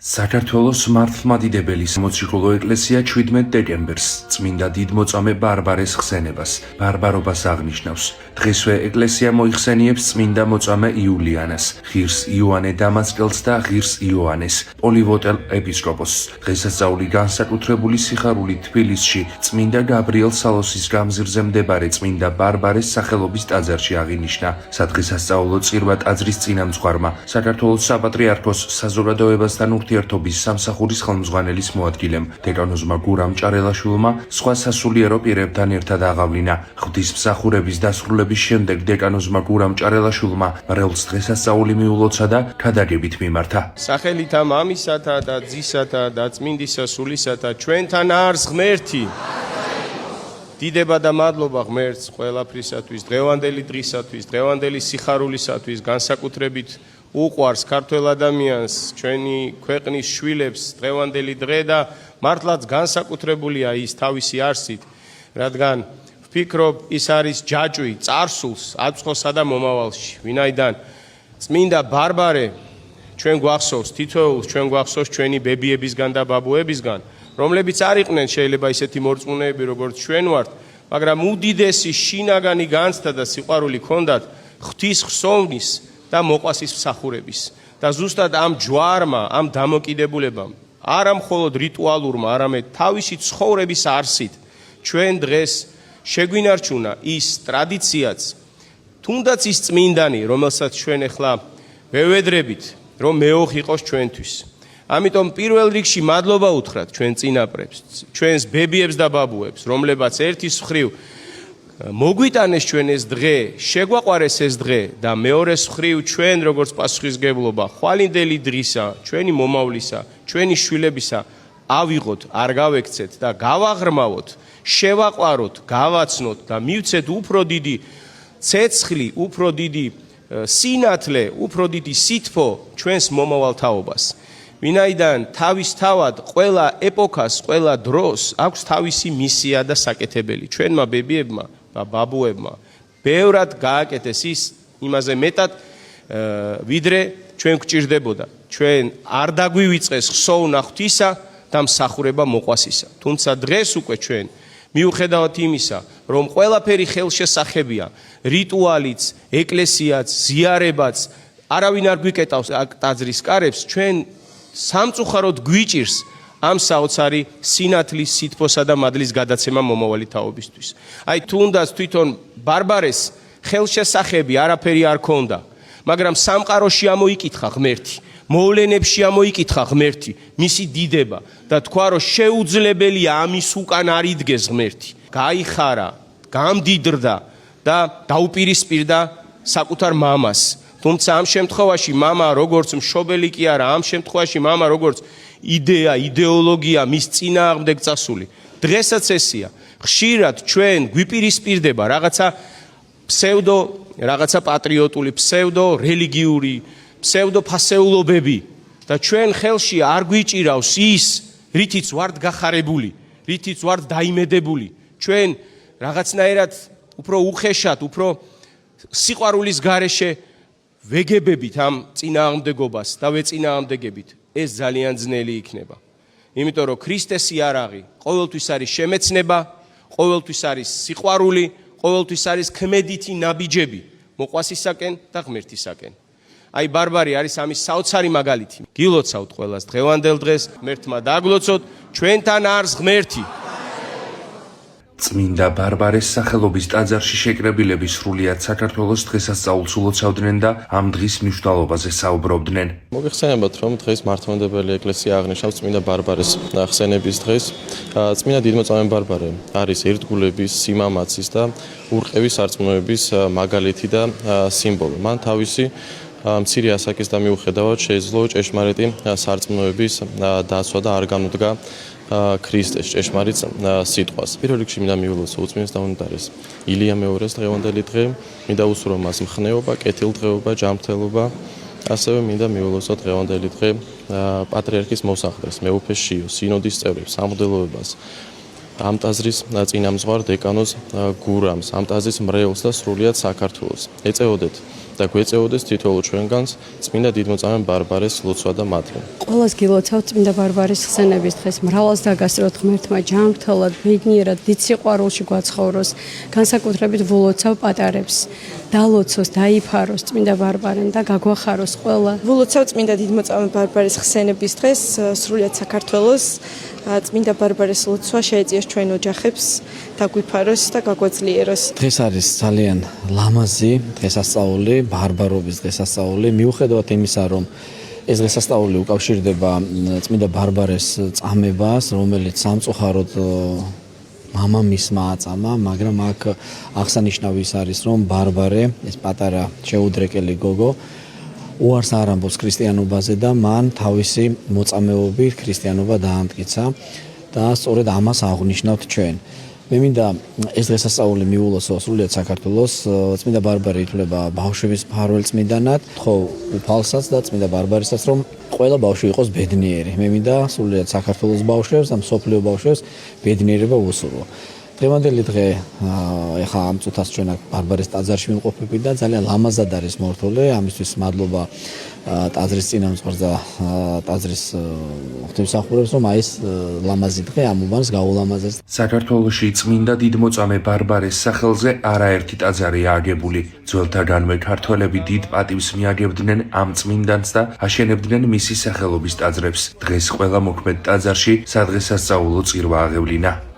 საქართველოს მართლმადიდებელი სამოციქულო ეკლესია 17 დეკემბერს წმინდა დიდმოწამე ბარბარეს ხსენებას, ბარბარობას აღნიშნავს. დღესვე ეკლესია მოიხსენიებს წმინდა მოწამე იულიანას, ღირს იოანე დამასკელს და ღირს იოანეს, პოლივოტელ ეპისკოპოსს. დღესასწაული განსაკუთრებული სიხარულით თბილისში წმინდა გაბრიელ სალოსის გამზირზე მდებარე წმინდა ბარბარეს სახელობის ტაძარში აღინიშნა. სადღესასწაულო წირვა ტაძრის წინამძღვარმა, საქართველოს საპატრიარქოს საზოგადოებასთან ურთიერთობის სამსახურის ხელმძღვანელის მოადგილემ, დეკანოზმა გურამ ჭარელაშვილმა სხვა სასულიერო პირებთან ერთად აღავლინა. ღვთისმსახურების დასრულების შემდეგ დეკანოზმა გურამ ჭარელაშვილმა მრევლს დღესასწაული მიულოცა და ქადაგებით მიმართა. სახელით ამ ამისათა და ძისათა და წმინდისა სულისათა ჩვენთან არის ღმერთი. დიდება და მადლობა ღმერთს ყველაფრისათვის, დღევანდელი დღისათვის, დღევანდელი სიხარულისათვის, განსაკუთრებით უყვარს ქართველ ადამიანს, ჩვენი ქვეყნის შვილებს დღევანდელი დღე და მართლაც განსაკუთრებულია ის თავისი არსით, რადგან ვფიქრობ ის არის ჯაჭვი წარსულს, აწმყოსა და მომავალში, ვინაიდან წმინდა ბარბარე ჩვენ გვახსოვს თითოეულს, ჩვენ გვახსოვს ჩვენი ბებიებისგან და ბაბუებისგან, რომლებიც არ იყვნენ შეიძლება ისეთი მორწმუნეები როგორც ჩვენ ვართ, მაგრამ უდიდესი შინაგანი განცდა და სიყვარული ჰქონდათ ღვთის ხსოვნის და მოყვასის მსახურების და ზუსტად ამ ჯვარმა, ამ დამოკიდებულებამ, არა მხოლოდ რიტუალურმა, არამედ თავისი ცხოვრების არსით ჩვენ დღეს შეგვინარჩუნა ის ტრადიციაც, თუნდაც ის წმინდანი, რომელსაც ჩვენ ახლა ვევედრებით, რომ მეოხი იყოს ჩვენთვის. ამიტომ პირველ რიგში მადლობა უთხრათ ჩვენ წინაპრებს, ჩვენს ბებიებს და ბაბუებს, რომლებაც ერთის მხრივ მოგვიტანეს ჩვენ ეს დღე, შეგვაყვარეს ეს დღე და მეორეს მხრივ ჩვენ როგორც პასუხისმგებლობა ხვალინდელი დღისა, ჩვენი მომავლისა, ჩვენი შვილებისა ავიღოთ, არ გავექცეთ და გავაღრმავოთ, შევაყვაროთ, გავაცნოთ და მივცეთ უფრო დიდი ცეცხლი, უფრო დიდი სინათლე, უფრო დიდი სითბო ჩვენს მომავალ თაობას. ვინაიდან თავისთავად ყველა ეპოქას, ყველა დროს აქვს თავისი მისია და საკეთებელი. ჩვენმა ბებიებმა და ბაბუებმა ბევრად გააკეთეს ის იმაზე მეტად, ვიდრე ჩვენ გვჭირდებოდა. ჩვენ არ დაგვივიწყეს ხსოვნა ღვთისა და მსახურება მოყვასისა. თუმცა დღეს უკვე ჩვენ მიუხედავად იმისა, რომ ყველაფერი ხელშესახებია, რიტუალიც, ეკლესიაც, ზიარებაც, არავინ არ გვიკეტავს ტაძრის კარებს, ჩვენ სამწუხაროდ გვიჭირს ამ საოცარი სინათლის, სითბოსა და მადლის გადაცემა მომავალი თაობისთვის. აი თუნდაც თვითონ ბარბარეს ხელშესახები არაფერი არ ქონდა, მაგრამ სამყაროში ამოიკითხა ღმერთი, მოვლენებში ამოიკითხა ღმერთი, მისი დიდება და თქვა, რომ შეუძლებელია ამის უკან არ იდგეს ღმერთი. გაიხარა, გამდიდრდა და დაუპირისპირდა საკუთარ მამას. თუმცა ამ შემთხვევაში მამა როგორც მშობელი კი არა, ამ შემთხვევაში მამა როგორც იდეა, იდეოლოგია, მის წინააღმდეგ წასული. დღესაც ესია. ხშირად ჩვენ გვიპირისპირდება რაღაცა ფსევდო, რაღაცა პატრიოტული, ფსევდო რელიგიური, ფსევდო ფასეულობები და ჩვენ ხელში არ გვიჭირავს ის, რითიც ვართ გახარებული, რითიც ვართ დაიმედებული. ჩვენ რაღაცნაირად უფრო უხეშად, უფრო სიყვარულის გარეშე ვეგებებით ამ წინააღმდეგობას და ვეწინააღმდეგებით, ეს ძალიან ძნელი იქნება. იმიტომ რომ ქრისტეს იარაღი ყოველთვის არის შემეცნება, ყოველთვის არის სიყვარული, ყოველთვის არის ქმედითი ნაბიჯები მოყვასისაკენ და ღმერთისაკენ. აი ბარბარე არის ამის საოცარი მაგალითი. გილოცავთ ყველას დღევანდელ დღეს, ღმერთმა დააგლოცოთ, ჩვენთან არის ღმერთი. წმინდა ბარბარეს სახელობის ტაძარში შეკრებილები სრულიად საქართველოს დღესასწაულს ულოცავდნენ და ამ დღის მნიშვნელობაზე საუბრობდნენ. მოგეხსენებათ, რომ დღეს მართლმადიდებელი ეკლესია აღნიშნავს წმინდა ბარბარეს ხსენების დღეს. წმინდა დიდმოწამე ბარბარე არის ერთგულების, სიმამაცის და ურყევის სარწმუნოების მაგალითი და სიმბოლო. მან თავისი მცირე ასაკის და მიუხედავად შეეძლო ჭეშმარიტი სარწმუნოების დაცვა და არ განუდგა ქრისტეს ჭეშმარიტ სიტყვას. პირველ რიგში მინდა მიულოცო უწმინდეს და უნდარეს ილია მეორეს დღევანდელი დღე, მინდა უსურო მას მხნეობა, კეთილდღეობა, ჯანმრთელობა, ასევე მინდა მიულოცო დღევანდელი დღე პატრიარქის მოსახლეს, მეუფე შიო, სინოდის წევრებს, სამღვდელოებას, ამ ტაძრის წინამძღვარ დეკანოზ გურამს, ამ ტაძრის მრევლს და სრულიად საქართველოს. ეწეოდეთ და გვეწეოდეს თითოეულ ჩვენგანს წმინდა დიდმოწამე ბარბარეს ლოცვა და მადლი. ყველას გილოცავთ წმინდა ბარბარეს ხსენების დღეს, მრავლას დაგასწროთ ღმერთმა ჯანმრთელად, ბედნიერად, დიდ სიყვარულში გვაცხოვროს, განსაკუთრებით ვილოცავ პატარებს. დალოცოს, დაიფაროს წმინდა ბარბარემ და გაგვახაროს ყველა. ვილოცავ წმინდა დიდმოწამე ბარბარეს ხსენების დღეს, სრულიად საქართველოს წმინდა ბარბარეს ლოცვა შეეწიოს ჩვენ ოჯახებს, დაგვიფაროს და გაგვაძლიეროს. დღეს არის ძალიან ლამაზი დღესასწაული, ბარბარობის დღესასწაული, მიუხედავად იმისა, რომ ეს დღესასწაული უკავშირდება წმინდა ბარბარეს წამებას, რომელიც სამწუხაროდ მამამისმა აწამა, მაგრამ აქ აღსანიშნავი ის არის, რომ ბარბარე, ეს პატარა შეუდრეკელი გოგო, უარს არ ამბობს ქრისტიანობაზე და მან თავისი მოწამეობით ქრისტიანობა დაამტკიცა და სწორედ ამას აღვნიშნავთ ჩვენ. მე მინდა ეს დღესასწაული მიულოცო სრულიად საქართველოს. წმინდა ბარბარე ითვლება ბავშვების მფარველ წმინდანად, ხო უფალსაც და წმინდა ბარბარესაც, რომ ყველა ბავშვი იყოს ბედნიერი. მე მინდა სრულიად საქართველოს ბავშვებს და მსოფლიო ბავშვებს ბედნიერება უსურვო. დღევანდელი დღე ეხა ამ წუთას ჩვენ აქ ბარბარეს ტაძარში ვიმყოფებით და ძალიან ლამაზად არის მორთული. ამისთვის მადლობა ტაძრის წინამძღვარს და ტაძრის ღვთისმსახურებს, რომ აი ეს ლამაზი დღე ამ უბანს გაულამაზეს. საქართველოში წმინდა დიდმოწამე ბარბარეს სახელზე არაერთი ტაძარია აგებული. ძველთაგანვე ქართველები დიდ პატივს მიაგებდნენ ამ წმინდანს და აშენებდნენ მისი სახელობის ტაძრებს. დღეს ყველა მოქმედ ტაძარში სადღესასწაულო წირვა აღევლინა.